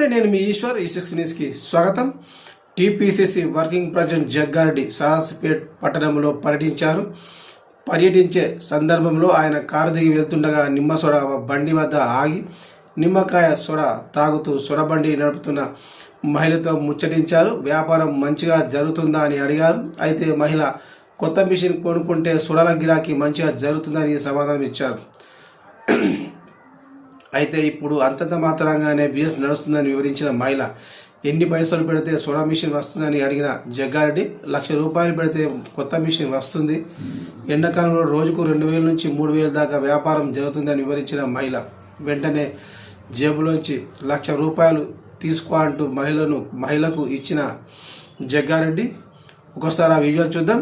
నమస్తే, నేను మీ ఈశ్వర్. ఈ6 న్యూస్కి స్వాగతం. TPCC working president Jaggareddy Sadasivpet పట్టణంలో పర్యటించే సందర్భంలో ఆయన కారు దిగి వెళ్తుండగా నిమ్మ సోడ బండి వద్ద ఆగి నిమ్మకాయ సోడ తాగుతూ సొడబండి నడుపుతున్న మహిళతో ముచ్చటించారు. వ్యాపారం మంచిగా జరుగుతుందా అని అడిగారు. అయితే మహిళ కొత్త మిషన్ కొనుక్కుంటే సోడాల గిరాకీ మంచిగా జరుగుతుందని సమాధానం ఇచ్చారు. అయితే ఇప్పుడు అంతంత మాత్రంగానే బిజినెస్ నడుస్తుందని వివరించిన మహిళ, ఎన్ని పైసలు పెడితే సోడా మిషన్ వస్తుందని అడిగిన జగ్గారెడ్డి, ₹1,00,000 పెడితే కొత్త మిషన్ వస్తుంది. ఎండాకాలంలో రోజుకు 2,000 నుంచి 3,000 దాకా వ్యాపారం జరుగుతుందని వివరించిన మహిళ, వెంటనే జేబులోంచి ₹1,00,000 తీసుకో అంటూ మహిళకు ఇచ్చిన జగ్గారెడ్డి. ఒకసారి ఆ వీడియో చూద్దాం.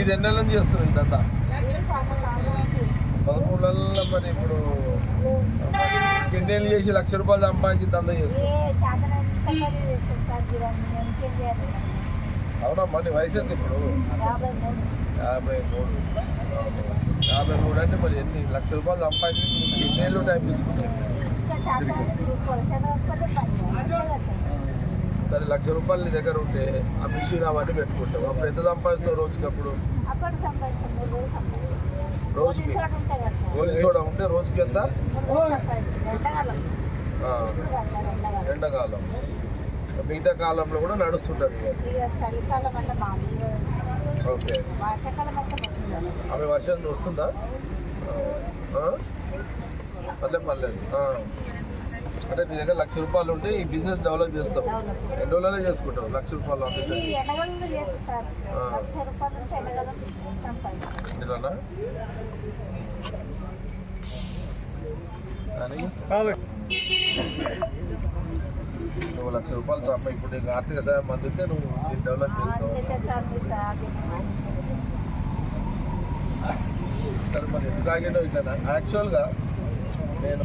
ఇది ఎన్నెళ్ళని చేస్తున్నాం ఇదంతా 13 నెలల్లో. మరి ఇప్పుడు ఎన్నేళ్ళు చేసి ₹1,00,000 సంపాదించి దందా చేస్తాం. అవునా, మరి వయసు ఎంత ఇప్పుడు? 53 అంటే మరి ఎన్ని ₹1,00,000 సంపాదించి ఎన్నేళ్ళు టైం తీసుకుంటాం? సరే, ₹1,00,000 నీ దగ్గర ఉంటే ఆ మిషన్ అవన్నీ పెట్టుకుంటావు. అప్పుడు ఎంత సంపాదిస్తావు రోజుకి? అప్పుడు రోజుకి గోలి సోడా ఉంటే రోజుకి ఎంత? ఎండాకాలం. మిగతా కాలంలో కూడా నడుస్తుంటుంది. ఓకే, ఆమె వర్షం వస్తుందా? పర్లేదు. అంటే నీ దగ్గర ₹1,00,000 ఉంటే ఈ బిజినెస్ డెవలప్ చేస్తావు. ఎన్ని రోజులనే చేసుకుంటావు ₹1,00,000 అంతే? కానీ నువ్వు ₹1,00,000 సంపాదించి ఇప్పుడు నీకు ఆర్థిక సాయం అందితే నువ్వు డెవలప్ చేస్తావు. సరే, మరి ఎందుకు ఆగినావు ఇట్లా? యాక్చువల్గా నేను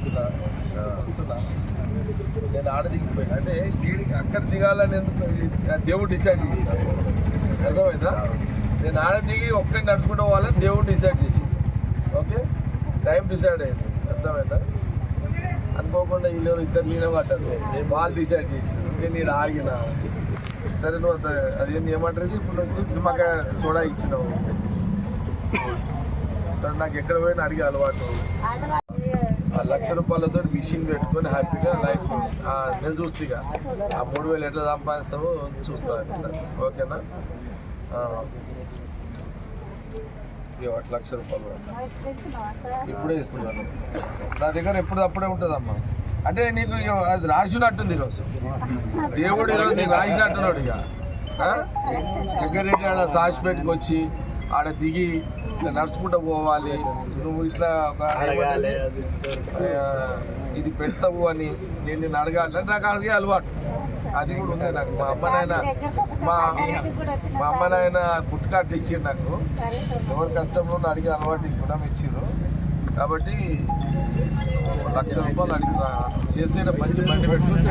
ఆడ దిగిపోయినా అంటే అక్కడ దిగాలని ఎందుకు దేవుడు డిసైడ్ చేసినాడు. అర్థమైందా? నేను ఆడ దిగి ఒక్కరి నడుచుకుంటూ పోవాలని దేవుడు డిసైడ్ చేసి, ఓకే, టైం డిసైడ్ అయింది. అర్థమైందా? అనుకోకుండా వీళ్ళు ఇద్దరు లీనపడ్డారు. నేను వాళ్ళు డిసైడ్ చేసి నేను ఆగిన. సరే, నువ్వు అదేంటి ఏమంటారు, ఇప్పుడు వచ్చి నిమ్మకాయ సోడా ఇచ్చినావు. సరే, నాకు ఎక్కడ పోయినా అడిగే అలవాటు. ఆ ₹1,00,000 మిషన్ పెట్టుకొని హ్యాపీగా లైఫ్ నేను చూస్తే ఇక ఆ 3,000 ఎట్లా సంపాదిస్తావో చూస్తాను. సార్, ఓకేనా? ₹1,00,000 ఇప్పుడే ఇస్తున్నాను. నా దగ్గర ఎప్పుడప్పుడే ఉంటుందమ్మా. అంటే నీకు అది రాసినట్టుంది ఈరోజు. దేవుడు ఈరోజు నీకు రాసినట్టున్నాడు. ఇక దగ్గరేంటి ఆడ సాసిపేటకి వచ్చి ఆడ దిగి ఇట్లా నడుచుకుంటూ పోవాలి. నువ్వు ఇట్లా ఇది పెడతావు అని నేను నిన్ను అడగాలంటే నాకు అడిగే అలవాటు అది కూడా ఉంది నాకు. మా అమ్మ నాయన పుట్టుకాట్లు ఇచ్చారు నాకు. ఎవరి కష్టంలో అడిగే అలవాటు కూడా ఇచ్చారు. కాబట్టి ₹1,00,000 అడిగిన చేస్తే మంచి బండి పెట్టుకుని